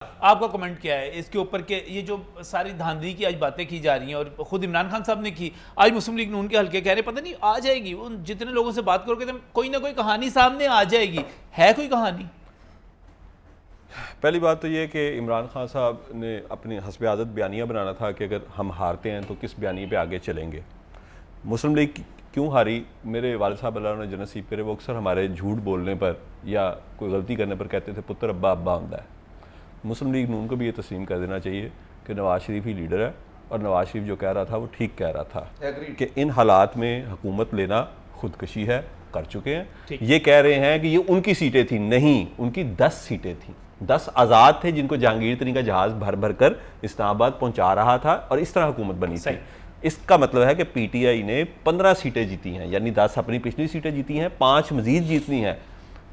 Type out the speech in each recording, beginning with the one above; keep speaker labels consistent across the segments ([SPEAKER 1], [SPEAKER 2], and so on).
[SPEAKER 1] आपका कमेंट क्या है इसके ऊपर के ये जो सारी धांधली की आज बातें की जा रही हैं और खुद इमरान खान साहब ने की, आज मुस्लिम लीग नून के हल्के कह रहे पता नहीं आ जाएगी, उन जितने लोगों से बात करोगे तो कोई ना कोई कहानी सामने आ जाएगी, है कोई कहानी?
[SPEAKER 2] पहली बात तो ये कि इमरान खान साहब ने अपनी हस्ब आदत बयानिया बनाना था कि अगर हम हारते हैं तो किस बयानी पे आगे चलेंगे। मुस्लिम लीग क्यों हारी, मेरे वालिद साहब अल्लाह ने जन्नत नसीब करे, वो अक्सर हमारे झूठ बोलने पर या कोई गलती करने पर कहते थे पुत्र अब्बा अब्बा होता है। मुस्लिम लीग नून को भी ये तस्लीम कर देना चाहिए कि नवाज शरीफ ही लीडर है और नवाज शरीफ जो कह रहा था वो ठीक कह रहा था कि इन हालात में हुकूमत लेना खुदकशी है, कर चुके हैं। ये कह रहे हैं कि ये उनकी सीटें थी, नहीं, उनकी 10 सीटें थी, 10 आज़ाद थे जिनको जहांगीर तरीन का जहाज़ भर भर कर इस्लामाबाद पहुंचा रहा था और इस तरह हुकूमत बनी थी। इसका मतलब है कि पीटीआई ने 15 सीटें जीती हैं, यानी 10 अपनी पिछली सीटें जीती हैं, 5 मजीद जीतनी हैं।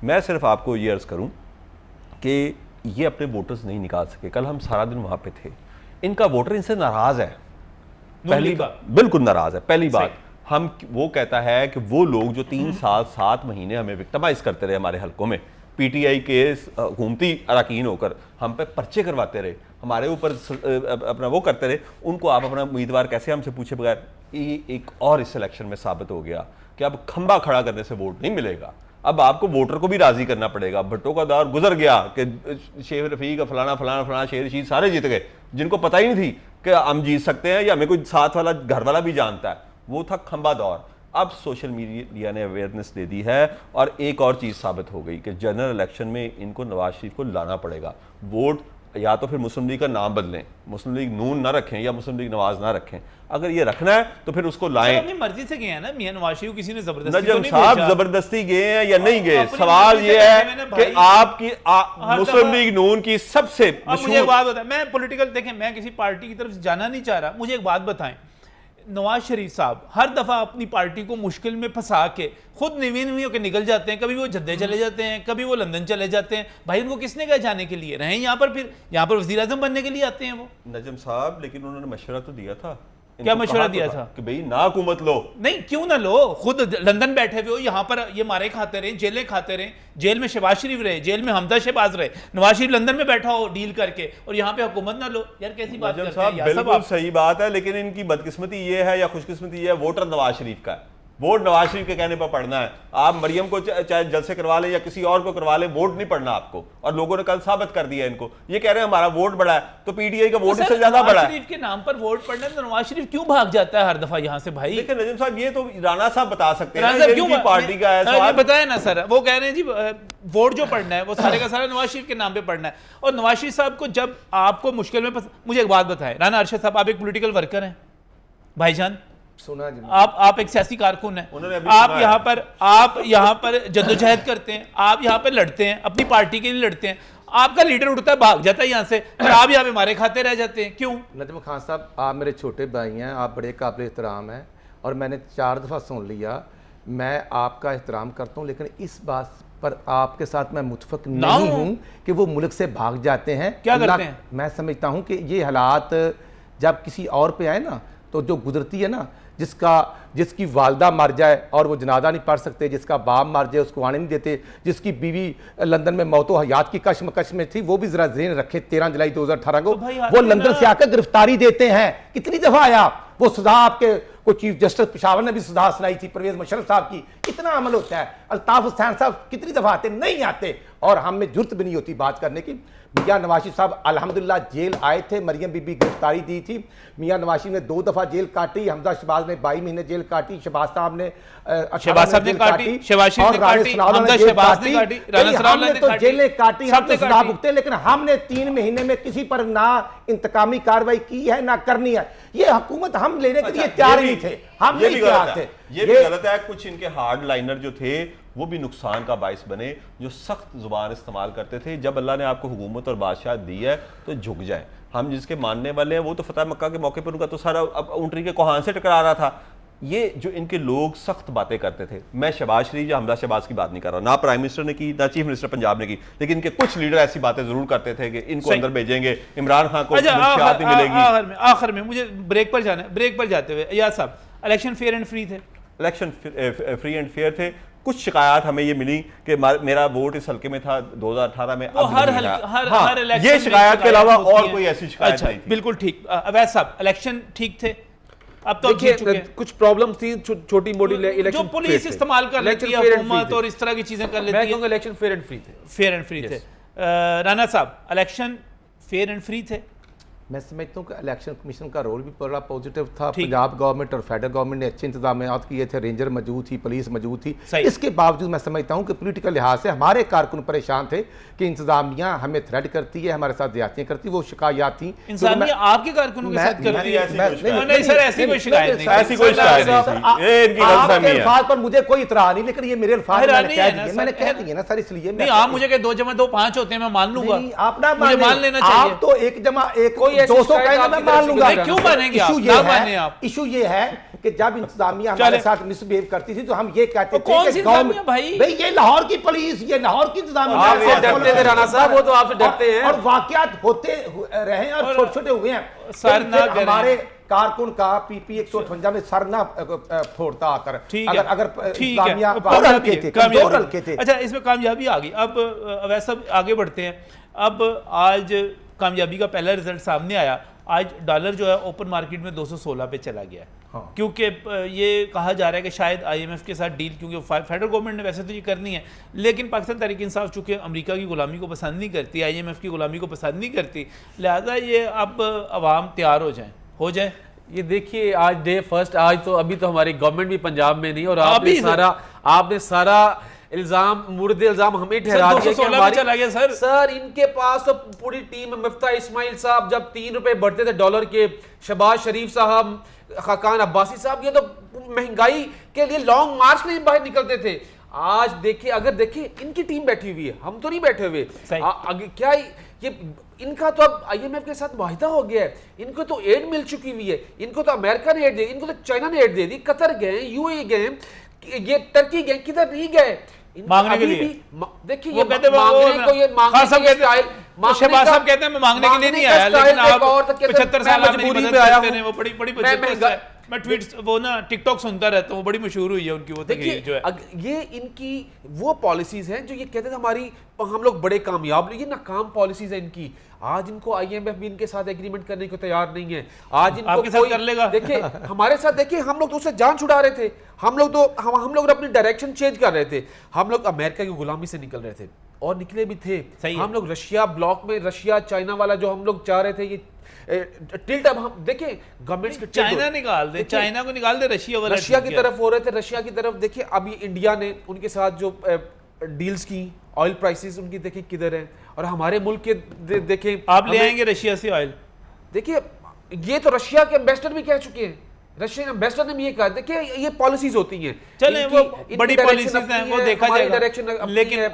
[SPEAKER 2] मैं सिर्फ आपको ये अर्ज़ करूँ कि ये अपने वोटर्स नहीं निकाल सके। कल हम सारा दिन वहाँ पे थे, इनका वोटर इनसे नाराज़ है, पहली बात बिल्कुल नाराज़ है। पहली बात हम वो कहता है कि वो लोग जो 3 साल 7 महीने हमें विक्टिमाइज करते रहे हमारे हलकों में, पीटीआई के हुकूमती अरकान होकर हम पे पर्चे करवाते रहे, हमारे ऊपर अपना वो करते रहे, उनको आप अपना उम्मीदवार कैसे हमसे पूछे बगैर, ये एक और इस इलेक्शन में साबित हो गया कि अब खंबा खड़ा करने से वोट नहीं मिलेगा। अब आपको वोटर को भी राजी करना पड़ेगा। भट्टो का दौर गुजर गया कि शेख रफीक फलाना फलाना फलाना शेर रशीद सारे जीत गए, जिनको पता ही नहीं थी कि हम जीत सकते हैं या हमें कोई साथ वाला घर वाला भी जानता है। वो था खंबा दौर। अब सोशल मीडिया ने अवेयरनेस दे दी है और एक और चीज़ साबित हो गई कि जनरल इलेक्शन में इनको नवाज शरीफ को लाना पड़ेगा। वोट या तो फिर मुस्लिम लीग का नाम बदलें, मुस्लिम लीग नून ना रखें या मुस्लिम लीग नवाज ना रखें। अगर ये रखना है तो फिर उसको लाएं।
[SPEAKER 1] अपनी मर्जी से गए हैं ना मियां नवाज शरीफ, किसी ने जबरदस्ती
[SPEAKER 2] नजम साहब जबरदस्ती गए हैं या नहीं गए, सवाल ये है कि आपकी मुस्लिम लीग नून की सबसे
[SPEAKER 1] मुझे एक बात बताएं, मैं पॉलिटिकल देखें, मैं किसी पार्टी की तरफ जाना नहीं चाह रहा, मुझे एक बात बताएं, नवाज शरीफ साहब हर दफा अपनी पार्टी को मुश्किल में फंसा के खुद नवीन होकर निकल जाते हैं, कभी वो जद्दे चले जाते हैं, कभी वो लंदन चले जाते हैं। भाई उनको किसने कहा जाने के लिए, रहे यहाँ पर, फिर यहाँ पर वज़ीर आज़म बनने के लिए आते हैं वो।
[SPEAKER 2] नजम साहब लेकिन उन्होंने मशवरा तो दिया था,
[SPEAKER 1] क्या मशवरा दिया था
[SPEAKER 2] कि भाई ना हुकूमत लो।
[SPEAKER 1] नहीं, क्यों ना लो, खुद लंदन बैठे हुए हो, यहाँ पर ये मारे खाते रहे, जेलें खाते रहे, जेल में शहबाज शरीफ रहे, जेल में हमजा शहबाज रहे, नवाज शरीफ लंदन में बैठा हो डील करके और यहाँ पे हुकूमत ना लो। यार कैसी बात करते हैं यार,
[SPEAKER 2] बिल्कुल सही बात है, लेकिन इनकी बदकिस्मती ये है या खुशकिस्मती ये है, वोटर नवाज शरीफ का है, वोट नवाज शरीफ के कहने पर पढ़ना है। आप मरियम को चाहे जलसे करवा लें या किसी और को करवा लें, वोट नहीं पढ़ना आपको। और लोगों ने कल साबित कर दिया इनको, ये कह रहे हैं हमारा वोट बड़ा है, तो पीटीआई का वोट इससे ज्यादा बड़ा है।
[SPEAKER 1] शरीफ के नाम पर वोट पढ़ना, तो नवाज शरीफ क्यों भाग जाता है हर दफा यहाँ से? भाई
[SPEAKER 2] देखिए नजीम साहब, ये तो राणा साहब बता सकते हैं, क्यों पार्टी का है
[SPEAKER 1] बताया ना सर, वो कह रहे हैं जी वोट जो पढ़ना है वो सारे का सारा नवाज शरीफ के नाम पे पढ़ना है। और नवाज शरीफ साहब को जब आपको मुश्किल में मुझे एक बात बताएं, राना अरशद साहब, आप एक पॉलिटिकल वर्कर हैं भाईजान,
[SPEAKER 3] सुना जी,
[SPEAKER 1] आप एक सियासी कारकुन हैं, आप यहाँ पर जद्दोजहद करते हैं, आप यहाँ पर लड़ते हैं, अपनी पार्टी के लिए लड़ते हैं, आपका लीडर उठता है भाग जाता है यहाँ से, और आप यहाँ पे मारे खाते रह जाते हैं, क्यों?
[SPEAKER 3] नजम खान साहब, आप मेरे छोटे भाई हैं, आप बड़े काबिल एहतराम हैं और मैंने 4 दफ़ा सुन लिया, मैं आपका एहतराम करता हूँ, लेकिन इस बात पर आपके साथ मैं मुतफिक नहीं हूँ कि वो मुल्क से भाग जाते हैं।
[SPEAKER 1] क्या करते हैं?
[SPEAKER 3] मैं समझता हूँ कि ये हालात जब किसी और पे आए ना, तो जो गुजरती है ना, जिसकी वालदा मर जाए और वो जनाजा नहीं पढ़ सकते, जिसका बाप मर जाए उसको आने नहीं देते, जिसकी बीवी लंदन में मौतो हयात की कश्मकश में थी, वो भी जरा ज़हन रखे 13 जुलाई 2018 को वो लंदन से आकर गिरफ्तारी देते हैं। कितनी दफा आया वो सजा, आपके को चीफ जस्टिस पेशावर ने भी सजा सुनाई थी परवेज मुशर्रफ साहब की, कितना अमल होता है। अल्ताफ हुसैन साहब कितनी दफा आते, नहीं आते, और हम में जुर्त भी नहीं होती बात करने की। मियां नवाज शरीफ साहब अल्हम्दुलिल्लाह जेल आए थे, मरियम बीबी गिरफ्तारी दी थी, मियां नवाज शरीफ ने 2 दफा जेल काटी, हमजा शहबाज ने 22 महीने जेल काटी, शहबाज साहब ने
[SPEAKER 1] काटी, शहबाज शरीफ ने काटी, हमजा शहबाज ने काटी, राना सनाउल्लाह ने काटी,
[SPEAKER 3] जेलें काटी, हम तो सजा भुगते, लेकिन हमने 3 महीने में किसी पर ना इंतकामी कार्रवाई की है ना करनी है। ये हुकूमत हम लेने के लिए तैयार नहीं थे, हम नहीं तैयार थे।
[SPEAKER 2] ये भी गलत है। कुछ इनके हार्ड लाइनर जो थे वो भी नुकसान का बाइस बने, जो सख्त जुबान इस्तेमाल करते थे। जब अल्लाह ने आपको हुकूमत और बादशाह दी है तो झुक जाए। हम जिसके मानने वाले हैं, वो तो फतह मक्का के मौके पर उनका तो सारा ऊँटनी के कोहान से टकरा रहा था। ये जो इनके लोग सख्त बातें करते थे, मैं शहबाज शरीफ या हमजा शहबाज की बात नहीं कर रहा, ना प्राइम मिनिस्टर ने की ना चीफ मिनिस्टर पंजाब ने की, लेकिन इनके कुछ लीडर ऐसी बातें जरूर करते थे कि इनको अंदर भेजेंगे, इमरान खान को मुफ्तियात मिलेगी।
[SPEAKER 1] आखिर में मुझे ब्रेक पर जाना है, ब्रेक पर जाते हुए यार साहब, इलेक्शन फेयर एंड फ्री थे,
[SPEAKER 2] इलेक्शन फ्री एंड फेयर थे, कुछ शिकायत हमें ये मिली कि मेरा वोट इस हल्के में था 2018 में,
[SPEAKER 1] वो
[SPEAKER 2] अब
[SPEAKER 1] हर
[SPEAKER 2] नहीं
[SPEAKER 1] हल्के
[SPEAKER 2] रहा।
[SPEAKER 1] हर
[SPEAKER 2] हाँ,
[SPEAKER 1] हर इलेक्शन
[SPEAKER 2] ये
[SPEAKER 1] में
[SPEAKER 2] शिकायत के अलावा
[SPEAKER 1] होती
[SPEAKER 2] और
[SPEAKER 1] हैं।
[SPEAKER 2] कोई ऐसी शिकायत
[SPEAKER 1] अच्छा,
[SPEAKER 2] नहीं थी।
[SPEAKER 1] बिल्कुल ठीक। अवैध साहब, इलेक्शन ठीक थे? अब तो आप जीत चुके
[SPEAKER 4] देखिए
[SPEAKER 1] हैं।
[SPEAKER 4] कुछ प्रॉब्लम्स थी, छोटी मोटी
[SPEAKER 1] जो
[SPEAKER 4] इलेक्शन
[SPEAKER 1] पुलिस इस्तेमाल कर लेती है, हुकूमत और इस तरह की चीजें कर
[SPEAKER 4] मैं
[SPEAKER 1] लेती है,
[SPEAKER 4] कहूंगा इलेक्शन फेयर एंड फ्री थे।
[SPEAKER 1] फेयर एंड फ्री थे। राना साहब, इलेक्शन फेयर एंड फ्री थे?
[SPEAKER 3] मैं समझता हूँ कि इलेक्शन कमीशन का रोल भी बड़ा पॉजिटिव था।
[SPEAKER 1] ठीक।
[SPEAKER 3] पंजाब गवर्नमेंट और फेडरल गवर्नमेंट ने अच्छे इंतजाम किए थे, रेंजर मौजूद थी, पुलिस मौजूद थी।
[SPEAKER 1] सही।
[SPEAKER 3] इसके बावजूद मैं समझता हूँ कि पॉलिटिकल लिहाज से हमारे कारकुन परेशान थे कि इंतजामिया हमें थ्रेट करती है, हमारे साथ ज्यादतियाँ करती, वो शिकायत थी।
[SPEAKER 1] इंसानियत आपके कारकुनों के साथ करती है? नहीं सर, ऐसी कोई शिकायत नहीं।
[SPEAKER 2] ऐसी कोई शिकायत नहीं थी, ये इनकी गलतफहमी है।
[SPEAKER 3] अल्फाज पर मुझे कोई इतराज नहीं, लेकिन ये मेरे अल्फाज
[SPEAKER 1] हैरानी है ना
[SPEAKER 3] मैंने
[SPEAKER 1] सर,
[SPEAKER 3] कह दिए ना सर, इसलिए
[SPEAKER 1] नहीं, आप मुझे कहे 2 जमा 2 5 होते हैं, मैं मान लूंगा।
[SPEAKER 3] नहीं, आप ना
[SPEAKER 1] मुझे मान लेना चाहिए।
[SPEAKER 3] आप तो 1 जमा 1
[SPEAKER 4] कोई ऐसी
[SPEAKER 3] 200
[SPEAKER 4] शिकायत
[SPEAKER 3] कहेंगे, मैं
[SPEAKER 4] आपकी
[SPEAKER 3] मान
[SPEAKER 4] तरफ से
[SPEAKER 3] लूंगा।
[SPEAKER 1] नहीं, क्यों मानेंगे आप? ना माने आप।
[SPEAKER 3] इशू ये है कि जब इंतजामिया हमारे
[SPEAKER 1] चले।
[SPEAKER 3] साथ मिसबिहेव करती थी तो हम ये कहते
[SPEAKER 1] तो
[SPEAKER 3] थे
[SPEAKER 1] कौन
[SPEAKER 3] कि
[SPEAKER 1] सी
[SPEAKER 3] गवर्नमेंट
[SPEAKER 1] इंतजामिया भाई?
[SPEAKER 3] ये लाहौर की पुलिस, ये लाहौर की इंतजामिया
[SPEAKER 4] आपसे डरते थे राणा साहब, वो तो आपसे डरते हैं।
[SPEAKER 3] और वाकयात होते रहे और छोटे छोटे हुए हैं।
[SPEAKER 1] सर
[SPEAKER 3] फिर
[SPEAKER 1] ना करें।
[SPEAKER 3] हमारे कारकुन का PP 158 में सर ना फोड़ता आकर।
[SPEAKER 1] ठीक है,
[SPEAKER 3] अगर
[SPEAKER 1] ठीक है,
[SPEAKER 3] इंतजामिया
[SPEAKER 1] कामयाबी
[SPEAKER 3] हल्के
[SPEAKER 1] है,
[SPEAKER 3] थे,
[SPEAKER 1] कामयाबी
[SPEAKER 3] कमजोर
[SPEAKER 1] है।
[SPEAKER 3] हल्के थे।
[SPEAKER 1] अच्छा, इसमें कामयाबी आ गई। अब वैसा आगे बढ़ते हैं। अब आज कामयाबी का पहला रिजल्ट सामने आया। आज डॉलर जो है ओपन मार्केट में 216 पे चला गया है।
[SPEAKER 3] हाँ।
[SPEAKER 1] क्योंकि ये कहा जा रहा है कि शायद IMF के साथ डील, क्योंकि फेडरल गवर्नमेंट ने वैसे तो ये करनी है, लेकिन पाकिस्तान तहरीक इंसाफ चूंकि अमेरिका की गुलामी को पसंद नहीं करती, IMF की गुलामी को पसंद नहीं करती, लिहाजा ये अब अवाम तैयार हो जाए।
[SPEAKER 4] ये देखिए आज डे फर्स्ट, आज तो अभी तो हमारी गवर्नमेंट भी पंजाब में नहीं, और आपने सारा इल्जाम मुर्द इल्जाम हमें ठहरा दिया कि
[SPEAKER 1] 216
[SPEAKER 4] हमारी
[SPEAKER 1] चला गया सर।
[SPEAKER 4] इनके पास तो पूरी टीम है। मुफ्ता इस्माइल साहब जब 3 रुपए बढ़ते थे डॉलर के, शहबाज शरीफ साहब, खाकान अब्बासी साहब, ये तो महंगाई के लिए लॉन्ग मार्च के लिए बाहर निकलते थे। आज देखिए, अगर देखिए इनकी टीम बैठी हुई है, हम तो नहीं बैठे हुए। क्या ये इनका तो अब IMF के साथ मुआहिदा हो गया है, इनको तो एड मिल चुकी हुई है, इनको तो अमेरिका ने एड दे दी, इनको तो चाइना ने एड दे दी, कतर गए, UAE गए, ये टर्की गए, किधर नहीं गए
[SPEAKER 1] मांगने के लिए।
[SPEAKER 4] देखिए
[SPEAKER 1] वो
[SPEAKER 4] ये
[SPEAKER 1] कहते हैं
[SPEAKER 4] मांगने को, ये मांगने के स्टाइल,
[SPEAKER 1] शहबाज साहब कहते हैं मैं मांगने के लिए नहीं आया, लेकिन आप 75 साल आप मेरी मदद करते हैं। वो बड़ी बड़ी मैं ट्वीट्स वो ना टिकटॉक सुनता रहता हूँ, बड़ी मशहूर हुई है उनकी वो तकरीर जो है।
[SPEAKER 4] ये इनकी वो पॉलिसीज हैं जो ये कहते थे हमारी हम लोग बड़े कामयाब, ये नाकाम पॉलिसीज है इनकी। आज इनको IMF भी इनके साथ एग्रीमेंट करने को तैयार नहीं है। आज इनको
[SPEAKER 1] आपके साथ कर लेगा।
[SPEAKER 4] देखिए हमारे साथ, देखिए हम लोग तो उससे जान छुड़ा रहे थे, हम लोग अपनी डायरेक्शन चेंज कर रहे थे, हम लोग अमेरिका की गुलामी से निकल रहे थे और निकले भी थे। हम लोग रशिया ब्लॉक में, रशिया चाइना वाला जो हम लोग चाह रहे थे, ये टिल्ट अब हम देखें गवर्नमेंट्स के
[SPEAKER 1] चाइना निकाल दे, चाइना को निकाल दे, रशिया
[SPEAKER 4] की तरफ हो रहे थे, रशिया की तरफ। देखिए अब ये इंडिया ने उनके साथ जो डील्स की, ऑयल प्राइसेस उनकी देखिए किधर है, और हमारे मुल्क के देखें
[SPEAKER 1] आप ले आएंगे रशिया से ऑयल।
[SPEAKER 4] देखिए ये तो रशिया के एम्बेसडर भी कह चुके हैं, रशियन एम्बेसडर ने भी ये कहा। देखिए ये पॉलिसीज होती हैं,
[SPEAKER 1] चलें वो बड़ी पॉलिसीज हैं, वो देखा जाएगा, लेकिन